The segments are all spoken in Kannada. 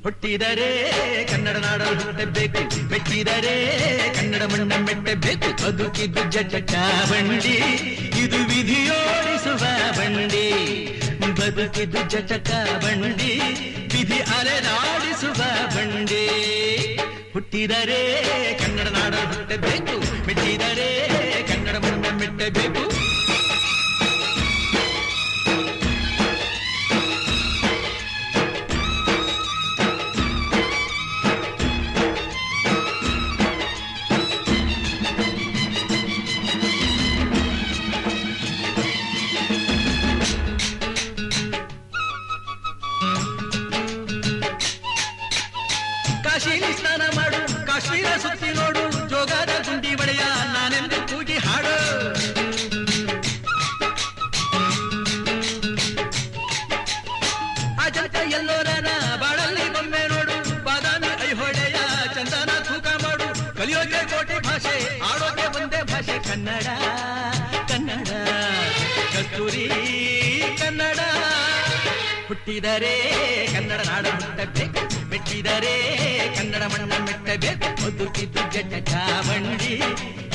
ಹುಟ್ಟಿದರೆ ಕನ್ನಡ ನಾಡಲು ಹುಟ್ಟಬೇಕು, ಮೆಟ್ಟಿದರೆ ಕನ್ನಡ ಮಣ್ಣ ಮೆಟ್ಟಬೇಕು. ಬದುಕಿದ್ದು ಜಟ ಬಂಡಿ, ಇದು ವಿಧಿಯೋಡಿಸುವ ಬಂಡಿ. ಬದುಕಿದ್ದು ಜಟಕ ಬಂಡಿ, ವಿಧಿ ಅಲೆದಾಡಿಸುವ ಬಂಡಿ. ಹುಟ್ಟಿದರೆ ಕನ್ನಡ ನಾಡಲು ಹುಟ್ಟಬೇಕು, ಮೆಟ್ಟಿದರೆ ಕನ್ನಡ ಮಣ್ಣ ಮೆಟ್ಟಬೇಕು. ಕಾಶಿಲಿ ಸ್ನಾನ ಮಾಡು, ಕಾಶ್ಮೀರ ಸುತ್ತಿ ನೋಡು, ಜೋಗದ ಗುಂಡಿ ಬಳೆಯ ನಾನೆಂದು ಕೂಗಿ ಹಾಡು. ಅಜಂತ ಎಲ್ಲೋರನ ಬಾಳಲ್ಲಿ ಬೊಮ್ಮೆ ನೋಡು, ಬಾದಾಮಿ ಐಹೊಳೆಯ ಚಂದನ ತೂಕ ಮಾಡು. ಕಲಿಯೋಕೆ ಕೋಟಿ ಭಾಷೆ, ಆಡೋಕೆ ಒಂದೇ ಭಾಷೆ ಕನ್ನಡ. ಕನ್ನಡ ಕಸ್ತೂರಿ ಕನ್ನಡ. ಹುಟ್ಟಿದರೆ ಕನ್ನಡ ನಾಡ ಹುಟ್ಟಬೇಕು, ಮೆಟ್ಟಿದರೆ ಕನ್ನಡ ಮಣ್ಣ ಮೆಟ್ಟಬೇಕು. ಬದುಕಿದ್ದು ಜಟಕ ಬಂಡಿ,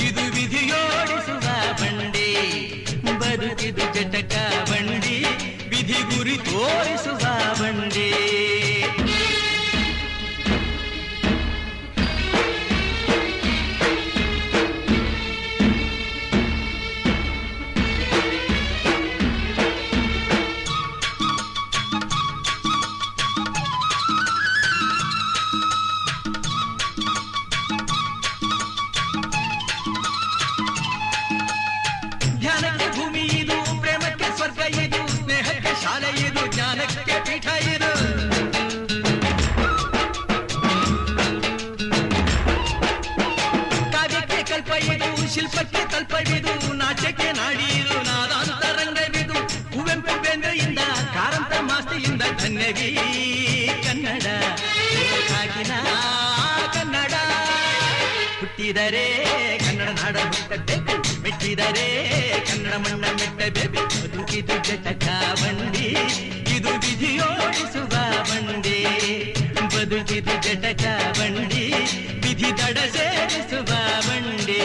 ಇದು ವಿಧಿಯೋಡಿಸುವ ಬಂಡಿ. ಬದುಕಿದ್ದು ಜಟಕ ಬಂಡಿ, ವಿಧಿ ಗುರಿ ತೋರಿಸುವ ಬಂಡಿ. ಧ್ಯಾನಕ್ಕೆ ಭೂಮಿ ಇದು, ಪ್ರೇಮಕ್ಕೆ ಸ್ವರ್ಗ ಇದು, ಸ್ನೇಹಕ್ಕೆ ಶಾಲೆ ಇದು, ಜ್ಞಾನಕ್ಕೆ ಪೀಠ ಇದು. ಕಾವ್ಯಕ್ಕೆ ಕಲ್ಪ ಇದು, ಶಿಲ್ಪಕ್ಕೆ ಕಲ್ಪವಿದು, ನಾಟ್ಯಕ್ಕೆ ನಾಡಿ ಇದು, ನಾದಾಂತರಂಗವಿದು. ಕುವೆಂಪು ಬೇಂದ್ರೆಯಿಂದ, ಕಾರಂತ ಮಾಸ್ತಿಯಿಂದ ಧನ್ಯವಿ ಕನ್ನಡ. ಕಾಗಿನ ಕನ್ನಡ. ಹುಟ್ಟಿದರೆ ಕನ್ನಡ ನಾಡ ಹುಟ್ಟಬೇಕು, ಮೆಟ್ಟಿದರೆ ಕನ್ನಡ ಮಣ್ಣ ಮೆಟ್ಟಬೇಕು. ಬದುಕಿದು ಜಟಕ ಬಂಡಿ, ಇದು ವಿಧಿಯೋಡಿಸುವ ಬಂಡಿ. ಬದುಕಿದು ಜಟಕ ಬಂಡಿ, ವಿಧಿ ದಡ ಸೇರಿಸುವ ಬಂಡಿ.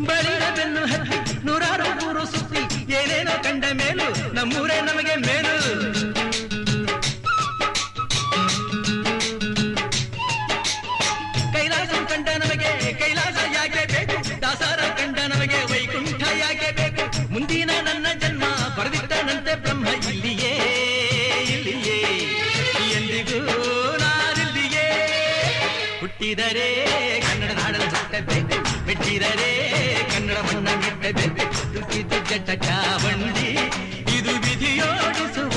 ಬಳಿರ ಬೆನ್ನು ಹತ್ತಿ ನೂರಾರು ಊರು ಸುತ್ತಿ, ಏನೇನೋ ಕಂಡ ಮೇಲು ನಮ್ಮೂರೇ ನಮಗೆ ಮೇಲು. ಕೈಲಾಸ ಕಂಡ ನಮಗೆ ಕೈಲಾಸ ಯಾಕೆ ಬೇಕು, ದಾಸರ ಕಂಡ ನಮಗೆ ವೈಕುಂಠ ಯಾಕೆ ಬೇಕು. ಮುಂದಿನ ನನ್ನ ಜನ್ಮ ಬರೆದಿಟ್ಟನಂತೆ ಬ್ರಹ್ಮ ಇಲ್ಲಿಯೇ ಇಲ್ಲಿಯೇ, ಎಂದಿಗೂ ನಾನಿಲ್ಲಿಯೇ. ಹುಟ್ಟಿದರೆ ಕನ್ನಡ ನಾಡಲು ಹುಟ್ಟಬೇಕು, ಮೆಟ್ಟಿದರೆ ಕನ್ನಡ ಮಣ್ಣ ಮೆಟ್ಟಬೇಕು. ಬದುಕಿದ್ದು ಜಟಕ ಬಂಡಿ, ಇದು ವಿಧಿಯೋಡಿಸುವ